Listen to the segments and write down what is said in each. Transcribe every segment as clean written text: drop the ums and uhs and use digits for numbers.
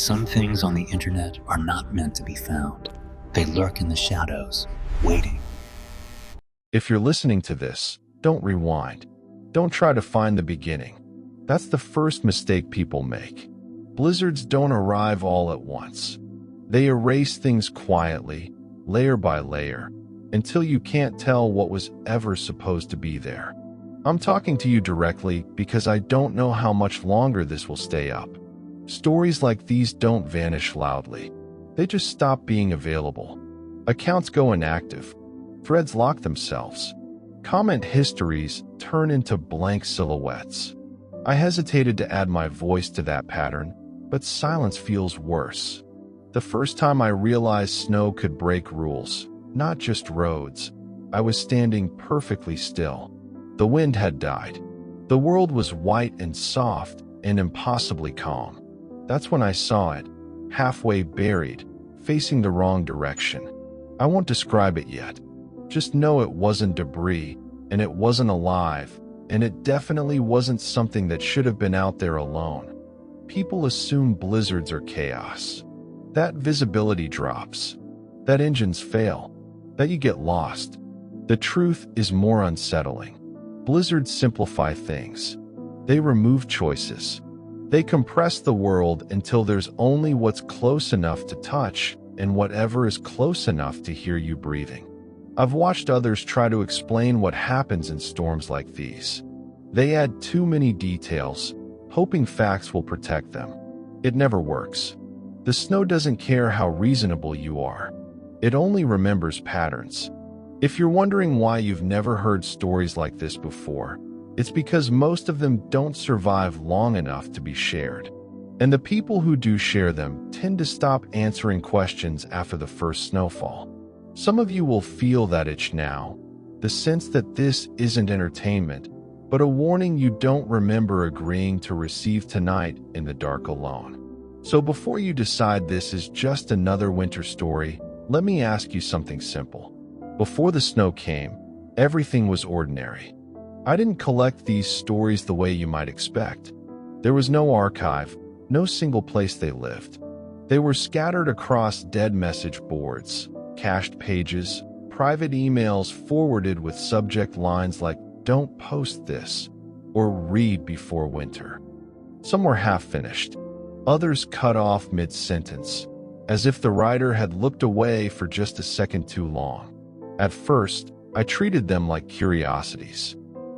Some things on the internet are not meant to be found. They lurk in the shadows, waiting. If you're listening to this, don't rewind. Don't try to find the beginning. That's the first mistake people make. Blizzards don't arrive all at once. They erase things quietly, layer by layer, until you can't tell what was ever supposed to be there. I'm talking to you directly because I don't know how much longer this will stay up. Stories like these don't vanish loudly. They just stop being available. Accounts go inactive. Threads lock themselves. Comment histories turn into blank silhouettes. I hesitated to add my voice to that pattern, but silence feels worse. The first time I realized snow could break rules, not just roads, I was standing perfectly still. The wind had died. The world was white and soft and impossibly calm. That's when I saw it, halfway buried, facing the wrong direction. I won't describe it yet. Just know it wasn't debris, and it wasn't alive, and it definitely wasn't something that should have been out there alone. People assume blizzards are chaos. That visibility drops. That engines fail. That you get lost. The truth is more unsettling. Blizzards simplify things. They remove choices. They compress the world until there's only what's close enough to touch and whatever is close enough to hear you breathing. I've watched others try to explain what happens in storms like these. They add too many details, hoping facts will protect them. It never works. The snow doesn't care how reasonable you are. It only remembers patterns. If you're wondering why you've never heard stories like this before, it's because most of them don't survive long enough to be shared. And the people who do share them tend to stop answering questions after the first snowfall. Some of you will feel that itch now, the sense that this isn't entertainment, but a warning you don't remember agreeing to receive tonight in the dark alone. So before you decide this is just another winter story, let me ask you something simple. Before the snow came, everything was ordinary. I didn't collect these stories the way you might expect. There was no archive, no single place they lived. They were scattered across dead message boards, cached pages, private emails forwarded with subject lines like, "Don't post this," or "Read before winter." Some were half-finished. Others cut off mid-sentence, as if the writer had looked away for just a second too long. At first, I treated them like curiosities.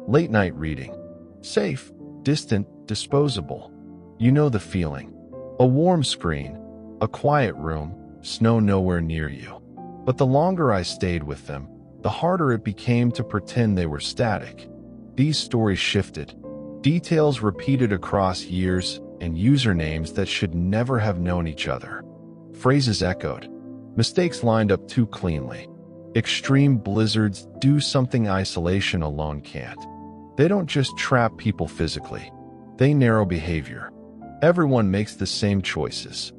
Late-night reading. Safe, distant, disposable. You know the feeling. A warm screen, a quiet room, snow nowhere near you. But the longer I stayed with them, the harder it became to pretend they were static. These stories shifted. Details repeated across years and usernames that should never have known each other. Phrases echoed. Mistakes lined up too cleanly. Extreme blizzards do something isolation alone can't. They don't just trap people physically. They narrow behavior. Everyone makes the same choices.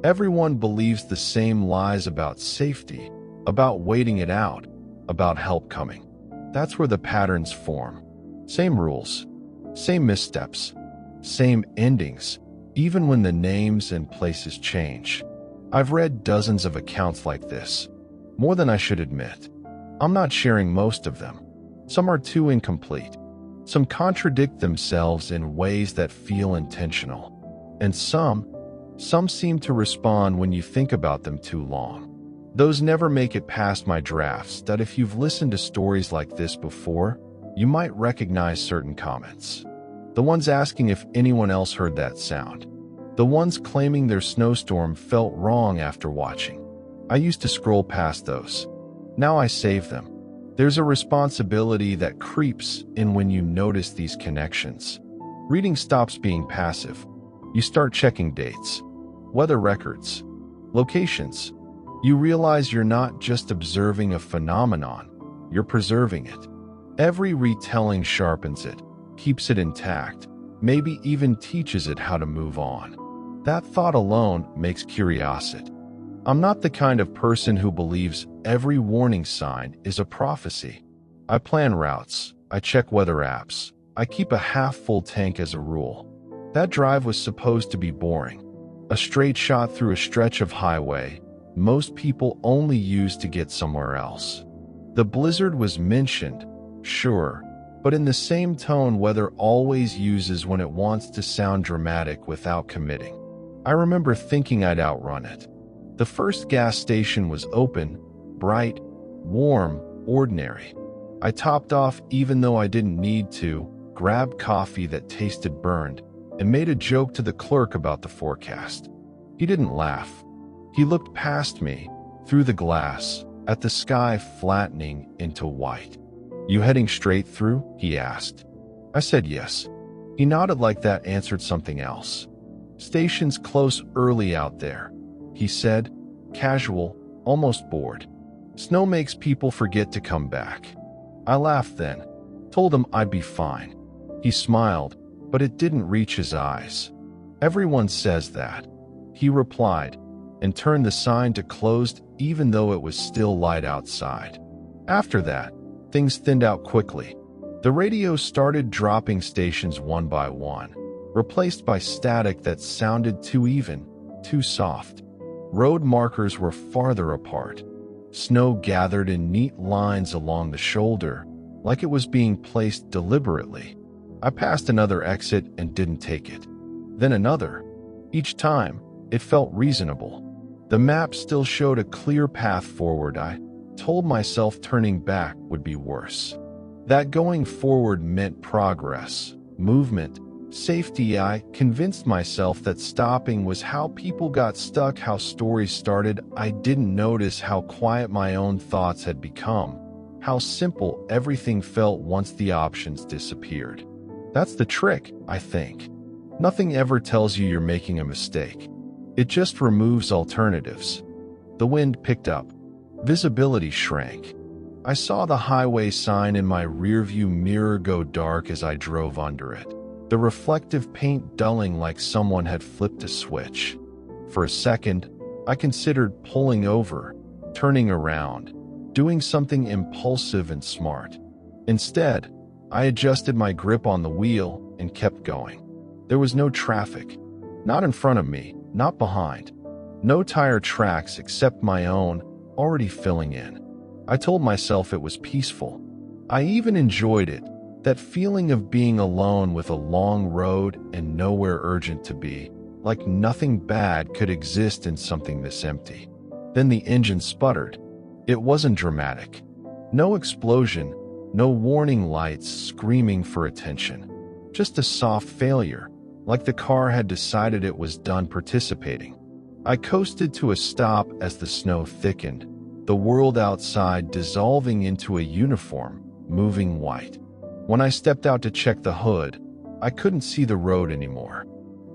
Everyone believes the same lies about safety, about waiting it out, about help coming. That's where the patterns form. Same rules, same missteps, same endings, even when the names and places change. I've read dozens of accounts like this, more than I should admit. I'm not sharing most of them. Some are too incomplete. Some contradict themselves in ways that feel intentional. And some seem to respond when you think about them too long. Those never make it past my drafts that if you've listened to stories like this before, you might recognize certain comments. The ones asking if anyone else heard that sound. The ones claiming their snowstorm felt wrong after watching. I used to scroll past those. Now I save them. There's a responsibility that creeps in when you notice these connections. Reading stops being passive. You start checking dates, weather records, locations. You realize you're not just observing a phenomenon, you're preserving it. Every retelling sharpens it, keeps it intact, maybe even teaches it how to move on. That thought alone makes curiosity. I'm not the kind of person who believes every warning sign is a prophecy. I plan routes, I check weather apps, I keep a half-full tank as a rule. That drive was supposed to be boring. A straight shot through a stretch of highway most people only use to get somewhere else. The blizzard was mentioned, sure, but in the same tone weather always uses when it wants to sound dramatic without committing. I remember thinking I'd outrun it. The first gas station was open, bright, warm, ordinary. I topped off even though I didn't need to, grabbed coffee that tasted burned, and made a joke to the clerk about the forecast. He didn't laugh. He looked past me, through the glass, at the sky flattening into white. "You heading straight through?" he asked. I said yes. He nodded like that answered something else. "Station's close early out there," he said, casual, almost bored. "Snow makes people forget to come back." I laughed then, told him I'd be fine. He smiled, but it didn't reach his eyes. "Everyone says that," he replied, and turned the sign to closed even though it was still light outside. After that, things thinned out quickly. The radio started dropping stations one by one, replaced by static that sounded too even, too soft. Road markers were farther apart. Snow gathered in neat lines along the shoulder, like it was being placed deliberately. I passed another exit and didn't take it. Then another. Each time, it felt reasonable. The map still showed a clear path forward. I told myself turning back would be worse. That going forward meant progress, movement, safety. I convinced myself that stopping was how people got stuck, how stories started. I didn't notice how quiet my own thoughts had become, how simple everything felt once the options disappeared. That's the trick, I think. Nothing ever tells you you're making a mistake. It just removes alternatives. The wind picked up. Visibility shrank. I saw the highway sign in my rearview mirror go dark as I drove under it, the reflective paint dulling like someone had flipped a switch. For a second, I considered pulling over, turning around, doing something impulsive and smart. Instead, I adjusted my grip on the wheel and kept going. There was no traffic. Not in front of me, not behind. No tire tracks except my own, already filling in. I told myself it was peaceful. I even enjoyed it, that feeling of being alone with a long road and nowhere urgent to be, like nothing bad could exist in something this empty. Then the engine sputtered. It wasn't dramatic. No explosion, no warning lights screaming for attention. Just a soft failure, like the car had decided it was done participating. I coasted to a stop as the snow thickened, the world outside dissolving into a uniform, moving white. When I stepped out to check the hood, I couldn't see the road anymore.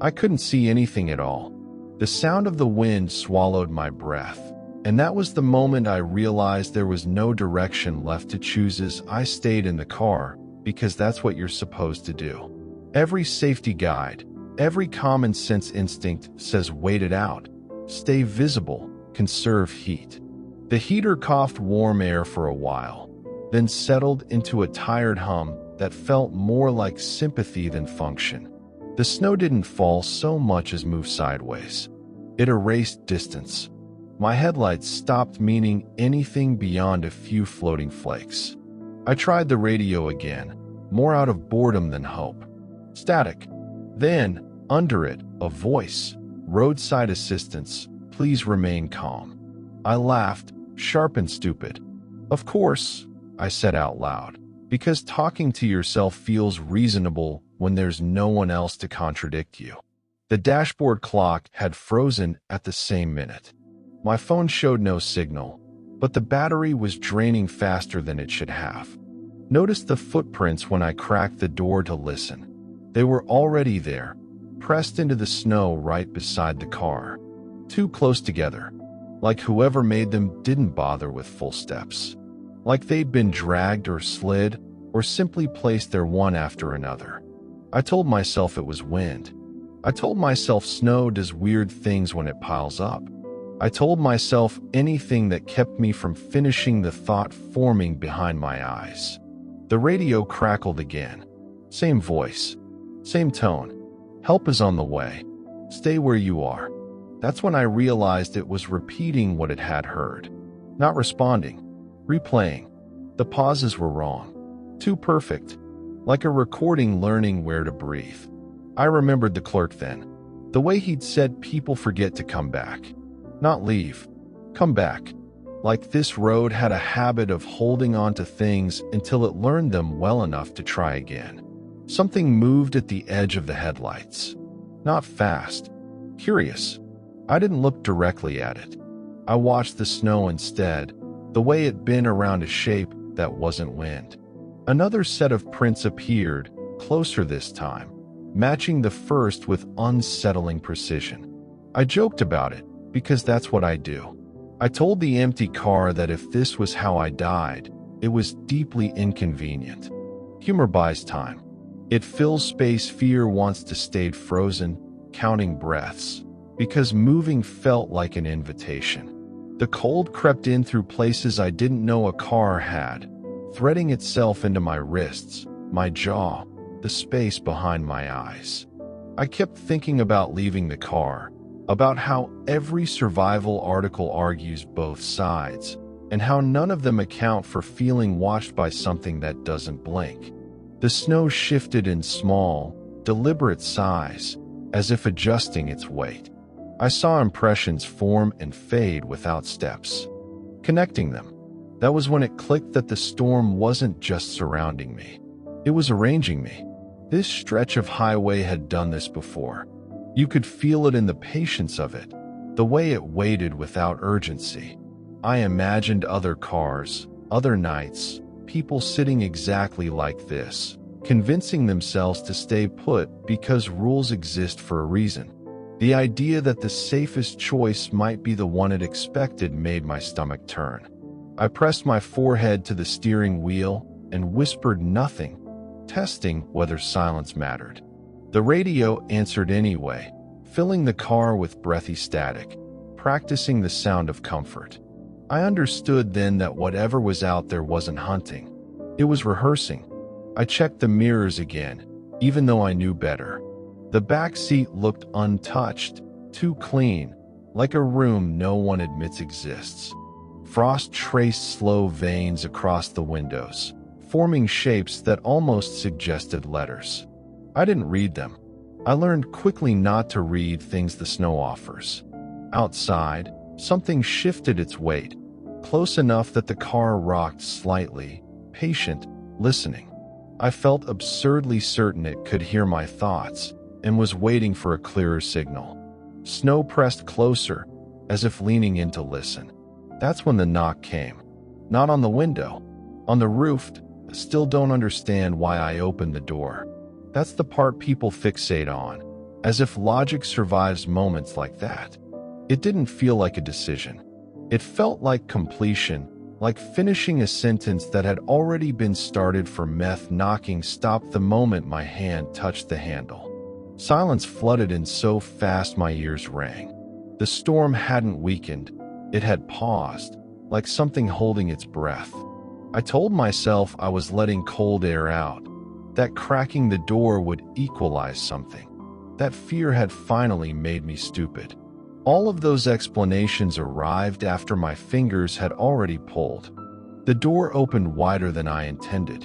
I couldn't see anything at all. The sound of the wind swallowed my breath, and that was the moment I realized there was no direction left to choose. As I stayed in the car, because that's what you're supposed to do. Every safety guide, every common sense instinct says wait it out, stay visible, conserve heat. The heater coughed warm air for a while, then settled into a tired hum that felt more like sympathy than function. The snow didn't fall so much as move sideways. It erased distance. My headlights stopped meaning anything beyond a few floating flakes. I tried the radio again, more out of boredom than hope. Static. Then, under it, a voice. Roadside assistance, please remain calm. I laughed, sharp and stupid. Of course, I said out loud, because talking to yourself feels reasonable when there's no one else to contradict you. The dashboard clock had frozen at the same minute. My phone showed no signal, but the battery was draining faster than it should have. Noticed the footprints when I cracked the door to listen. They were already there, pressed into the snow right beside the car. Too close together, like whoever made them didn't bother with full steps. Like they'd been dragged or slid, or simply placed there one after another. I told myself it was wind. I told myself snow does weird things when it piles up. I told myself anything that kept me from finishing the thought forming behind my eyes. The radio crackled again. Same voice. Same tone. Help is on the way. Stay where you are. That's when I realized it was repeating what it had heard. Not responding, replaying. The pauses were wrong. Too perfect. Like a recording learning where to breathe. I remembered the clerk then. The way he'd said people forget to come back. Not leave. Come back. Like this road had a habit of holding on to things until it learned them well enough to try again. Something moved at the edge of the headlights. Not fast. Curious. I didn't look directly at it. I watched the snow instead, the way it bent around a shape that wasn't wind. Another set of prints appeared, closer this time, matching the first with unsettling precision. I joked about it, because that's what I do. I told the empty car that if this was how I died, it was deeply inconvenient. Humor buys time. It fills space fear wants to stay frozen, counting breaths, because moving felt like an invitation. The cold crept in through places I didn't know a car had, threading itself into my wrists, my jaw, the space behind my eyes. I kept thinking about leaving the car, about how every survival article argues both sides, and how none of them account for feeling watched by something that doesn't blink. The snow shifted in small, deliberate sighs, as if adjusting its weight. I saw impressions form and fade without steps. Connecting them. That was when it clicked that the storm wasn't just surrounding me. It was arranging me. This stretch of highway had done this before. You could feel it in the patience of it, the way it waited without urgency. I imagined other cars, other nights, people sitting exactly like this, convincing themselves to stay put because rules exist for a reason. The idea that the safest choice might be the one it expected made my stomach turn. I pressed my forehead to the steering wheel and whispered nothing, testing whether silence mattered. The radio answered anyway, filling the car with breathy static, practicing the sound of comfort. I understood then that whatever was out there wasn't hunting. It was rehearsing. I checked the mirrors again, even though I knew better. The back seat looked untouched, too clean, like a room no one admits exists. Frost traced slow veins across the windows, forming shapes that almost suggested letters. I didn't read them. I learned quickly not to read things the snow offers. Outside, something shifted its weight, close enough that the car rocked slightly, patient, listening. I felt absurdly certain it could hear my thoughts, and was waiting for a clearer signal. Snow pressed closer, as if leaning in to listen. That's when the knock came. Not on the window. On the roof. I still don't understand why I opened the door. That's the part people fixate on, as if logic survives moments like that. It didn't feel like a decision. It felt like completion, like finishing a sentence that had already been started. For meth knocking stopped the moment my hand touched the handle. Silence flooded in so fast my ears rang. The storm hadn't weakened. It had paused, like something holding its breath. I told myself I was letting cold air out, that cracking the door would equalize something. That fear had finally made me stupid. All of those explanations arrived after my fingers had already pulled. The door opened wider than I intended.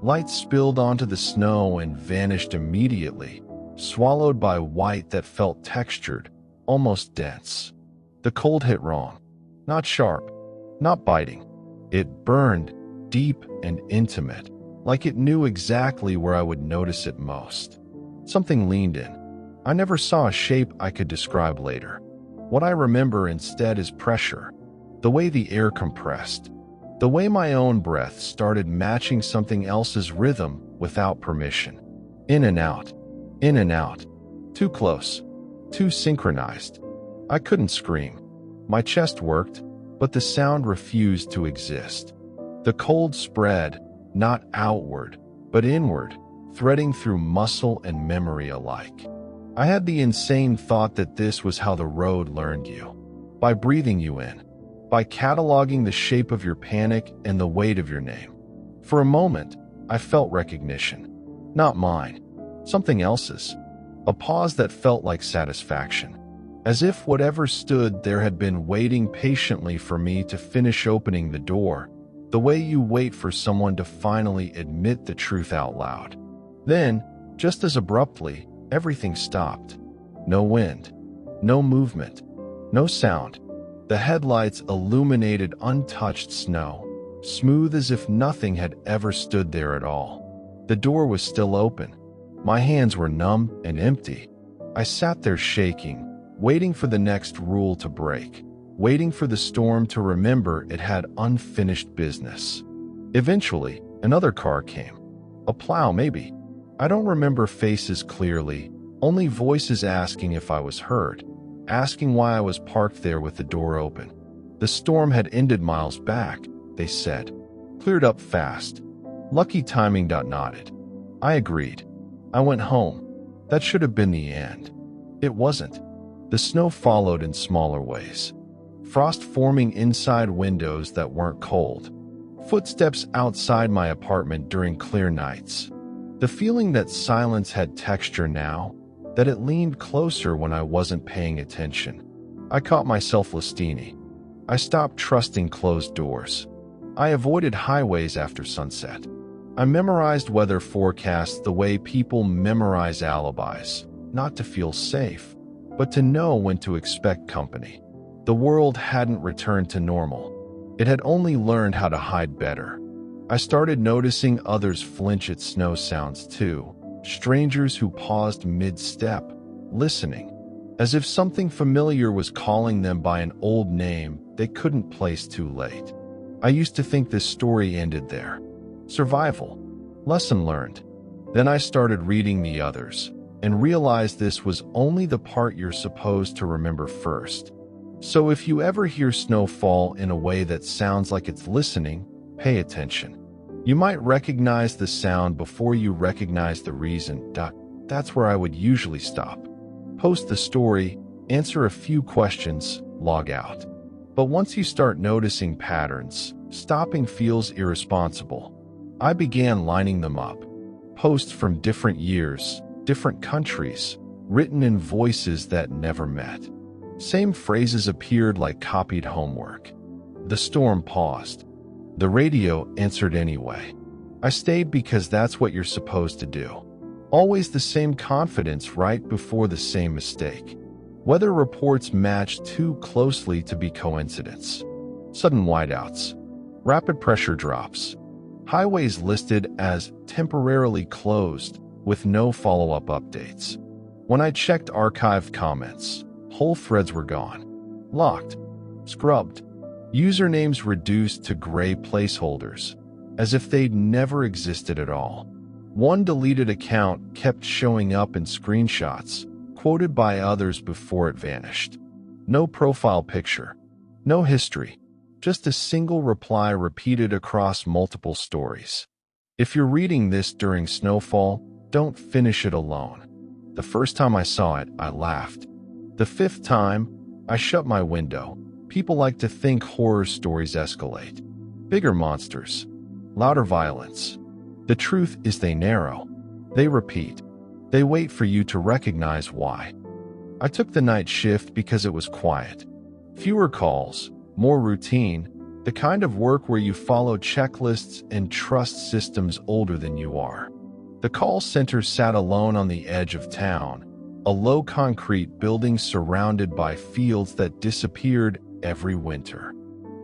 Light spilled onto the snow and vanished immediately, swallowed by white that felt textured, almost dense. The cold hit wrong. Not sharp, not biting. It burned, deep and intimate, like it knew exactly where I would notice it most. Something leaned in. I never saw a shape I could describe later. What I remember instead is pressure, the way the air compressed, the way my own breath started matching something else's rhythm without permission. In and out. In and out. Too close. Too synchronized. I couldn't scream. My chest worked, but the sound refused to exist. The cold spread, not outward, but inward, threading through muscle and memory alike. I had the insane thought that this was how the road learned you. By breathing you in. By cataloging the shape of your panic and the weight of your name. For a moment, I felt recognition. Not mine. Something else's. A pause that felt like satisfaction. as if whatever stood there had been waiting patiently for me to finish opening the door, the way you wait for someone to finally admit the truth out loud. Then, just as abruptly, everything stopped. No wind, no movement, no sound. The headlights illuminated untouched snow, smooth as if nothing had ever stood there at all. The door was still open. My hands were numb and empty. I sat there shaking, waiting for the next rule to break, waiting for the storm to remember it had unfinished business. Eventually, another car came. A plow, maybe. I don't remember faces clearly, only voices asking if I was heard, asking why I was parked there with the door open. The storm had ended miles back, they said. Cleared up fast. Lucky timing. Nodded. I agreed. I went home. That should have been the end. It wasn't. The snow followed in smaller ways. Frost forming inside windows that weren't cold. Footsteps outside my apartment during clear nights. The feeling that silence had texture now, that it leaned closer when I wasn't paying attention. I caught myself listening. I stopped trusting closed doors. I avoided highways after sunset. I memorized weather forecasts the way people memorize alibis, not to feel safe, but to know when to expect company. The world hadn't returned to normal. It had only learned how to hide better. I started noticing others flinch at snow sounds too, strangers who paused mid-step, listening, as if something familiar was calling them by an old name they couldn't place too late. I used to think this story ended there. Survival. Lesson learned. Then I started reading the others, and realized this was only the part you're supposed to remember first. So if you ever hear snow fall in a way that sounds like it's listening, pay attention. You might recognize the sound before you recognize the reason. That's where I would usually stop. Post the story, answer a few questions, log out. But once you start noticing patterns, stopping feels irresponsible. I began lining them up. Posts from different years, different countries, written in voices that never met. Same phrases appeared like copied homework. The storm paused. The radio answered anyway. I stayed because that's what you're supposed to do. Always the same confidence right before the same mistake. Weather reports matched too closely to be coincidence. Sudden whiteouts. Rapid pressure drops. Highways listed as temporarily closed with no follow-up updates. When I checked archived comments, whole threads were gone. Locked. Scrubbed. Usernames reduced to gray placeholders, as if they'd never existed at all. One deleted account kept showing up in screenshots, quoted by others before it vanished. No profile picture. No history. Just a single reply repeated across multiple stories. If you're reading this during snowfall, don't finish it alone. The first time I saw it, I laughed. The fifth time, I shut my window. People like to think horror stories escalate. Bigger monsters. Louder violence. The truth is they narrow. They repeat. They wait for you to recognize why. I took the night shift because it was quiet. Fewer calls, more routine, the kind of work where you follow checklists and trust systems older than you are. The call center sat alone on the edge of town, a low concrete building surrounded by fields that disappeared every winter.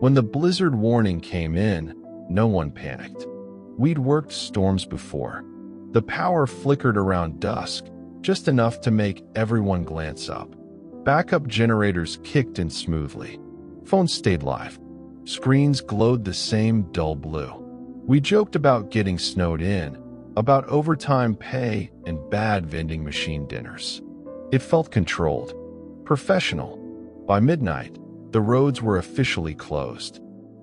When the blizzard warning came in, no one panicked. We'd worked storms before. The power flickered around dusk, just enough to make everyone glance up. Backup generators kicked in smoothly. Phones stayed live. Screens glowed the same dull blue. We joked about getting snowed in, about overtime pay and bad vending machine dinners. It felt controlled, professional. By midnight, the roads were officially closed.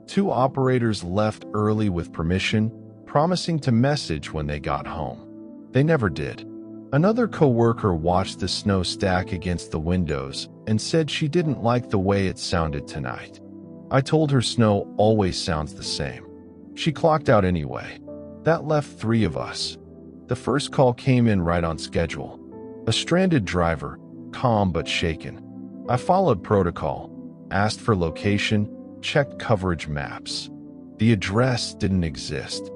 2 operators left early with permission, promising to message when they got home. They never did. Another coworker watched the snow stack against the windows and said she didn't like the way it sounded tonight. I told her snow always sounds the same. She clocked out anyway. That left 3 of us. The first call came in right on schedule. A stranded driver, calm but shaken. I followed protocol, asked for location, checked coverage maps. The address didn't exist.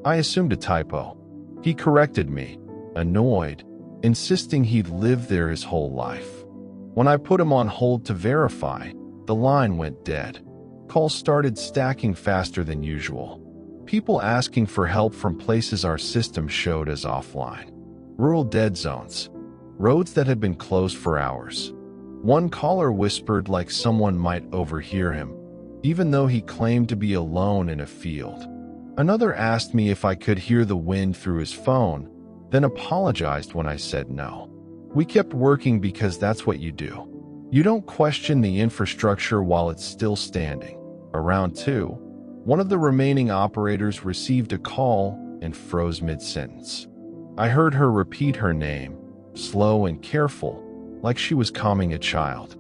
I assumed a typo. He corrected me, annoyed, insisting he'd lived there his whole life. When I put him on hold to verify, the line went dead. Calls started stacking faster than usual. People asking for help from places our system showed as offline. Rural dead zones. Roads that had been closed for hours. One caller whispered like someone might overhear him, even though he claimed to be alone in a field. Another asked me if I could hear the wind through his phone, then apologized when I said no. We kept working because that's what you do. You don't question the infrastructure while it's still standing. Around 2, one of the remaining operators received a call and froze mid-sentence. I heard her repeat her name, slow and careful, like she was calming a child.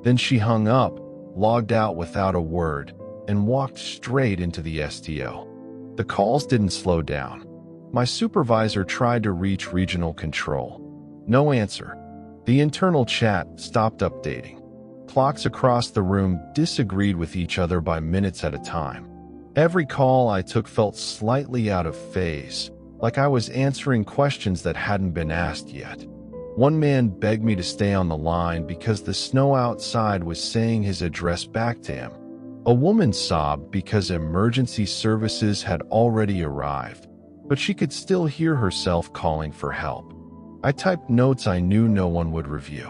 Then she hung up, logged out without a word, and walked straight into the STO. The calls didn't slow down. My supervisor tried to reach regional control. No answer. The internal chat stopped updating. Clocks across the room disagreed with each other by minutes at a time. Every call I took felt slightly out of phase, like I was answering questions that hadn't been asked yet. One man begged me to stay on the line because the snow outside was saying his address back to him. A woman sobbed because emergency services had already arrived, but she could still hear herself calling for help. I typed notes I knew no one would review.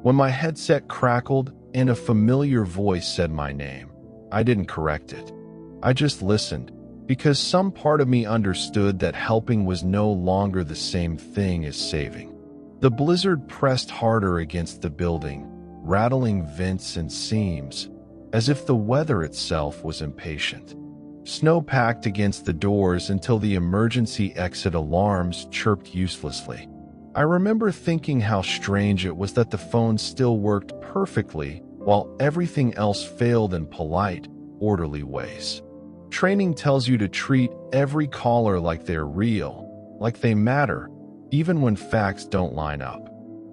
When my headset crackled and a familiar voice said my name, I didn't correct it. I just listened, because some part of me understood that helping was no longer the same thing as saving. The blizzard pressed harder against the building, rattling vents and seams, as if the weather itself was impatient. Snow packed against the doors until the emergency exit alarms chirped uselessly. I remember thinking how strange it was that the phone still worked perfectly while everything else failed in polite, orderly ways. Training tells you to treat every caller like they're real, like they matter, even when facts don't line up.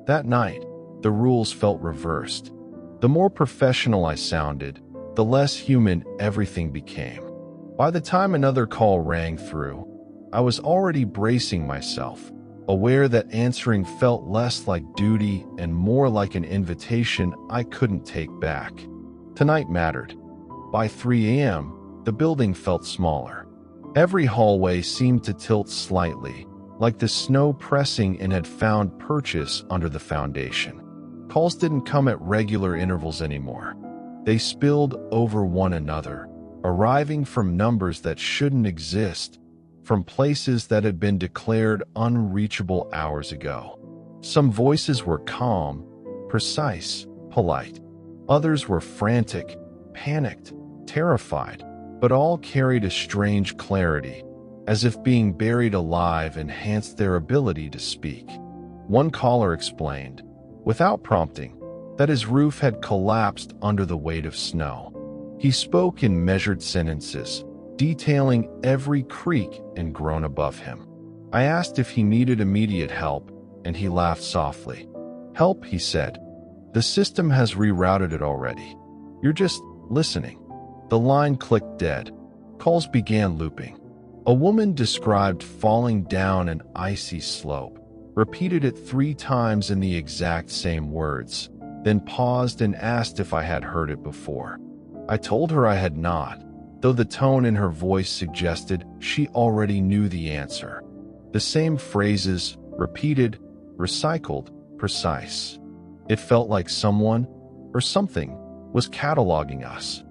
That night, the rules felt reversed. The more professional I sounded, the less human everything became. By the time another call rang through, I was already bracing myself, aware that answering felt less like duty and more like an invitation I couldn't take back. Tonight mattered. By 3 a.m., the building felt smaller. Every hallway seemed to tilt slightly, like the snow pressing in had found purchase under the foundation. Calls didn't come at regular intervals anymore. They spilled over one another, arriving from numbers that shouldn't exist, from places that had been declared unreachable hours ago. Some voices were calm, precise, polite. Others were frantic, panicked, terrified, but all carried a strange clarity, as if being buried alive enhanced their ability to speak. One caller explained, without prompting, that his roof had collapsed under the weight of snow. He spoke in measured sentences, detailing every creak and groan above him. I asked if he needed immediate help, and he laughed softly. "Help," he said. "The system has rerouted it already. You're just listening." The line clicked dead. Calls began looping. A woman described falling down an icy slope, repeated it 3 times in the exact same words, then paused and asked if I had heard it before. I told her I had not, though the tone in her voice suggested she already knew the answer. The same phrases, repeated, recycled, precise. It felt like someone, or something, was cataloging us.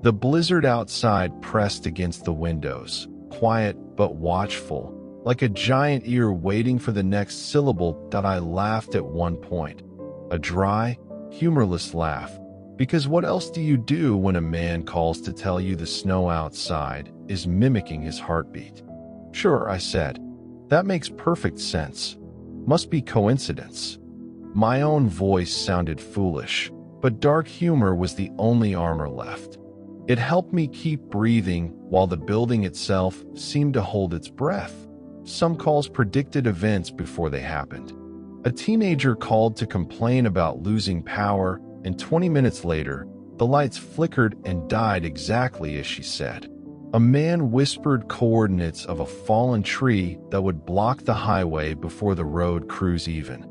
The blizzard outside pressed against the windows, quiet but watchful, like a giant ear waiting for the next syllable. I laughed at one point, a dry, humorless laugh, because what else do you do when a man calls to tell you the snow outside is mimicking his heartbeat? "Sure," I said. "That makes perfect sense. Must be coincidence." My own voice sounded foolish, but dark humor was the only armor left. It helped me keep breathing while the building itself seemed to hold its breath. Some calls predicted events before they happened. A teenager called to complain about losing power, and 20 minutes later, the lights flickered and died exactly as she said. A man whispered coordinates of a fallen tree that would block the highway before the road crews even.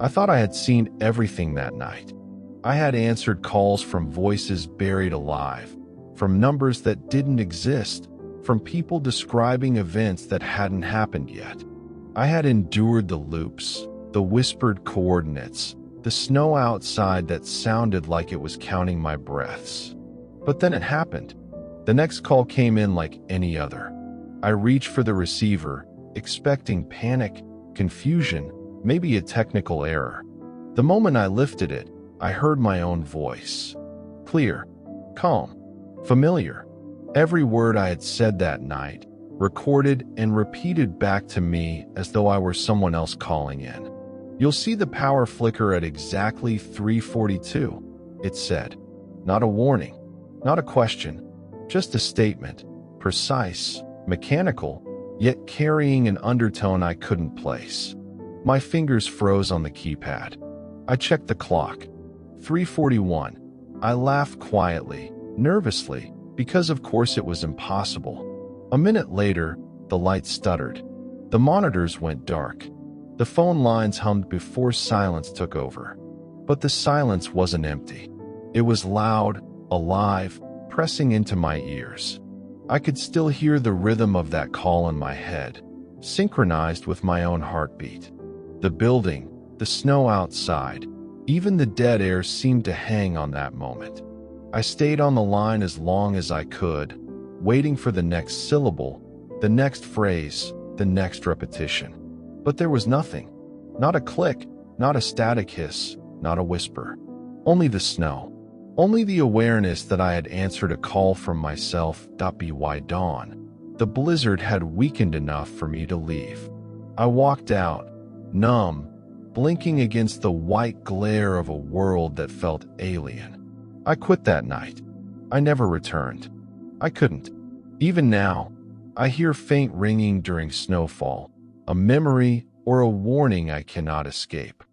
I thought I had seen everything that night. I had answered calls from voices buried alive, from numbers that didn't exist, from people describing events that hadn't happened yet. I had endured the loops, the whispered coordinates, the snow outside that sounded like it was counting my breaths. But then it happened. The next call came in like any other. I reached for the receiver, expecting panic, confusion, maybe a technical error. The moment I lifted it, I heard my own voice. Clear, calm, familiar. Every word I had said that night, recorded and repeated back to me as though I were someone else calling in. You'll see the power flicker at exactly 3:42, it said. Not a warning, not a question, just a statement, precise, mechanical, yet carrying an undertone I couldn't place. My fingers froze on the keypad. I checked the clock. 3:41. I laughed quietly, nervously, because of course it was impossible. A minute later, the light stuttered. The monitors went dark. The phone lines hummed before silence took over. But the silence wasn't empty. It was loud, alive, pressing into my ears. I could still hear the rhythm of that call in my head, synchronized with my own heartbeat. The building, the snow outside, even the dead air seemed to hang on that moment. I stayed on the line as long as I could, waiting for the next syllable, the next phrase, the next repetition. But there was nothing. Not a click, not a static hiss, not a whisper. Only the snow. Only the awareness that I had answered a call from myself. By dawn, the blizzard had weakened enough for me to leave. I walked out, numb, blinking against the white glare of a world that felt alien. I quit that night. I never returned. I couldn't. Even now, I hear faint ringing during snowfall, a memory or a warning I cannot escape.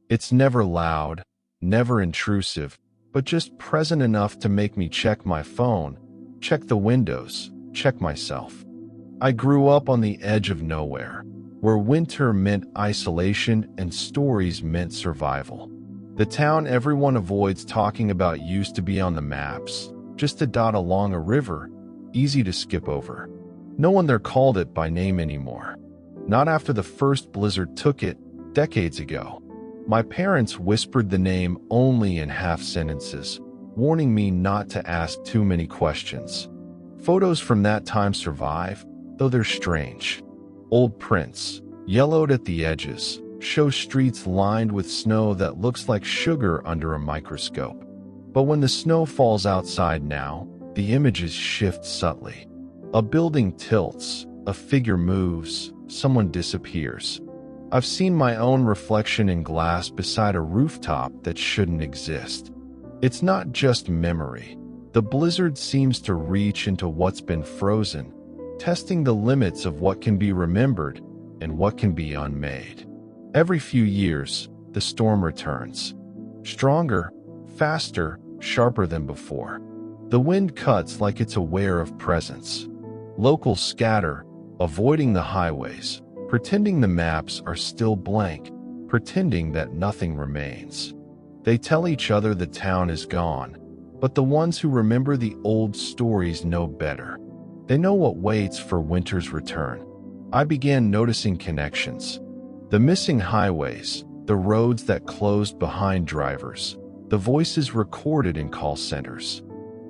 It's never loud, never intrusive, but just present enough to make me check my phone, check the windows, check myself. I grew up on the edge of nowhere, where winter meant isolation and stories meant survival. The town everyone avoids talking about used to be on the maps, just a dot along a river, easy to skip over. No one there called it by name anymore. Not after the first blizzard took it, decades ago. My parents whispered the name only in half sentences, warning me not to ask too many questions. Photos from that time survive, though they're strange. Old prints, yellowed at the edges, show streets lined with snow that looks like sugar under a microscope. But when the snow falls outside now, the images shift subtly. A building tilts, a figure moves, someone disappears. I've seen my own reflection in glass beside a rooftop that shouldn't exist. It's not just memory. The blizzard seems to reach into what's been frozen, testing the limits of what can be remembered and what can be unmade. Every few years, the storm returns. Stronger, faster, sharper than before. The wind cuts like it's aware of presence. Locals scatter, avoiding the highways, pretending the maps are still blank, pretending that nothing remains. They tell each other the town is gone, but the ones who remember the old stories know better. They know what waits for winter's return. I began noticing connections. The missing highways, the roads that closed behind drivers, the voices recorded in call centers.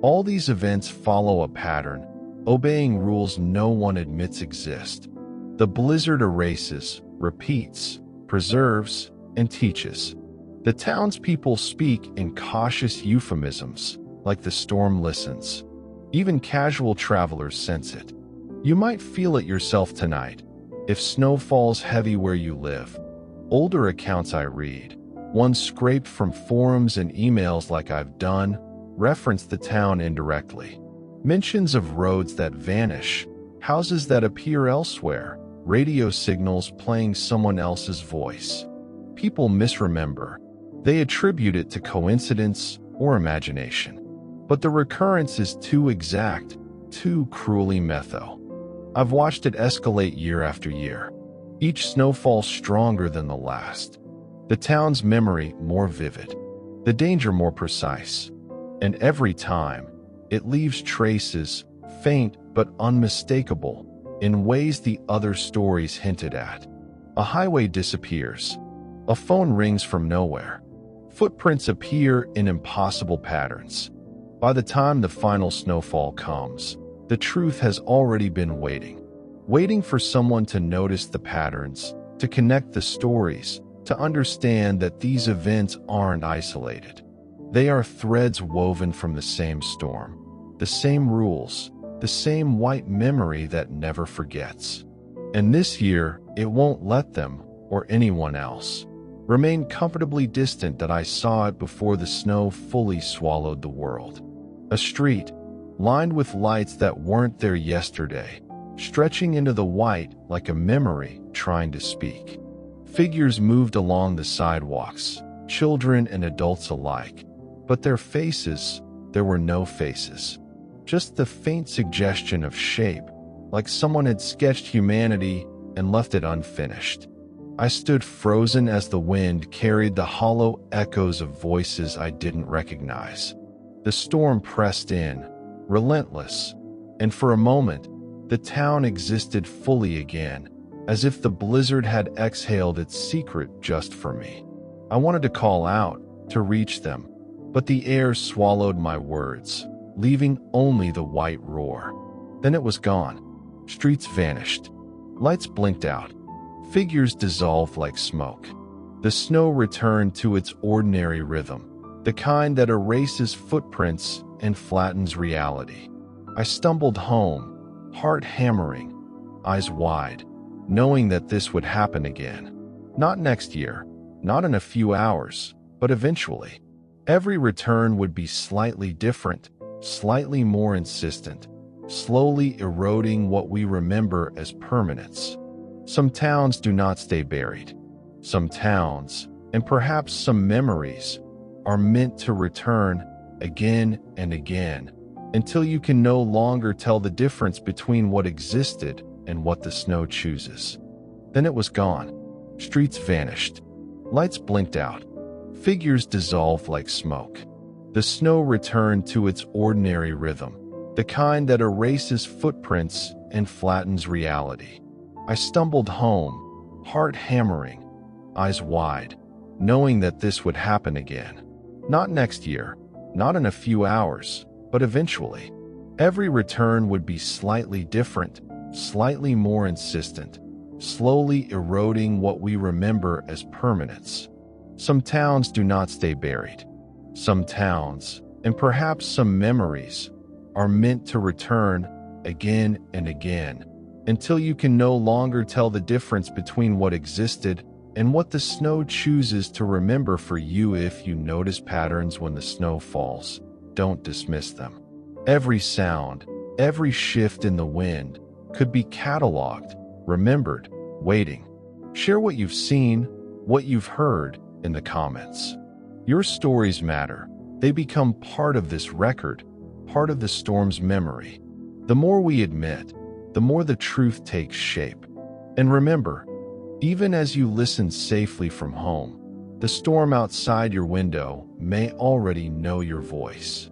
All these events follow a pattern, obeying rules no one admits exist. The blizzard erases, repeats, preserves, and teaches. The townspeople speak in cautious euphemisms, like the storm listens. Even casual travelers sense it. You might feel it yourself tonight, if snow falls heavy where you live. Older accounts I read, ones scraped from forums and emails like I've done, reference the town indirectly. Mentions of roads that vanish, houses that appear elsewhere, radio signals playing someone else's voice. People misremember. They attribute it to coincidence or imagination. But the recurrence is too exact, too cruelly metho. I've watched it escalate year after year, each snowfall stronger than the last, the town's memory more vivid, the danger more precise, and every time, it leaves traces, faint but unmistakable, in ways the other stories hinted at. A highway disappears, a phone rings from nowhere, footprints appear in impossible patterns. By the time the final snowfall comes, the truth has already been waiting for someone to notice the patterns, to connect the stories, to understand that these events aren't isolated. They are threads woven from the same storm, the same rules, the same white memory that never forgets. And this year, it won't let them, or anyone else, remain comfortably distant that I saw it before the snow fully swallowed the world. A street, lined with lights that weren't there yesterday, stretching into the white like a memory trying to speak. Figures moved along the sidewalks, children and adults alike, but there were no faces. Just the faint suggestion of shape, like someone had sketched humanity and left it unfinished. I stood frozen as the wind carried the hollow echoes of voices I didn't recognize. The storm pressed in, relentless, and for a moment, the town existed fully again, as if the blizzard had exhaled its secret just for me. I wanted to call out, to reach them, but the air swallowed my words, leaving only the white roar. Then it was gone. Streets vanished. Lights blinked out. Figures dissolved like smoke. The snow returned to its ordinary rhythm, the kind that erases footprints and flattens reality. I stumbled home, heart hammering, eyes wide, knowing that this would happen again. Not next year, not in a few hours, but eventually. Every return would be slightly different, slightly more insistent, slowly eroding what we remember as permanence. Some towns do not stay buried. Some towns, and perhaps some memories, are meant to return again and again, until you can no longer tell the difference between what existed and what the snow chooses. Then it was gone. Streets vanished. Lights blinked out. Figures dissolved like smoke. The snow returned to its ordinary rhythm, the kind that erases footprints and flattens reality. I stumbled home, heart hammering, eyes wide, knowing that this would happen again. Not next year, not in a few hours, but eventually. Every return would be slightly different, slightly more insistent, slowly eroding what we remember as permanence. Some towns do not stay buried. Some towns, and perhaps some memories, are meant to return again and again, until you can no longer tell the difference between what existed and what the snow chooses to remember for you. If you notice patterns when the snow falls, don't dismiss them. Every sound, every shift in the wind could be cataloged, remembered, waiting. Share what you've seen, what you've heard in the comments. Your stories matter. They become part of this record, part of the storm's memory. The more we admit, the more the truth takes shape. And remember, even as you listen safely from home, the storm outside your window may already know your voice.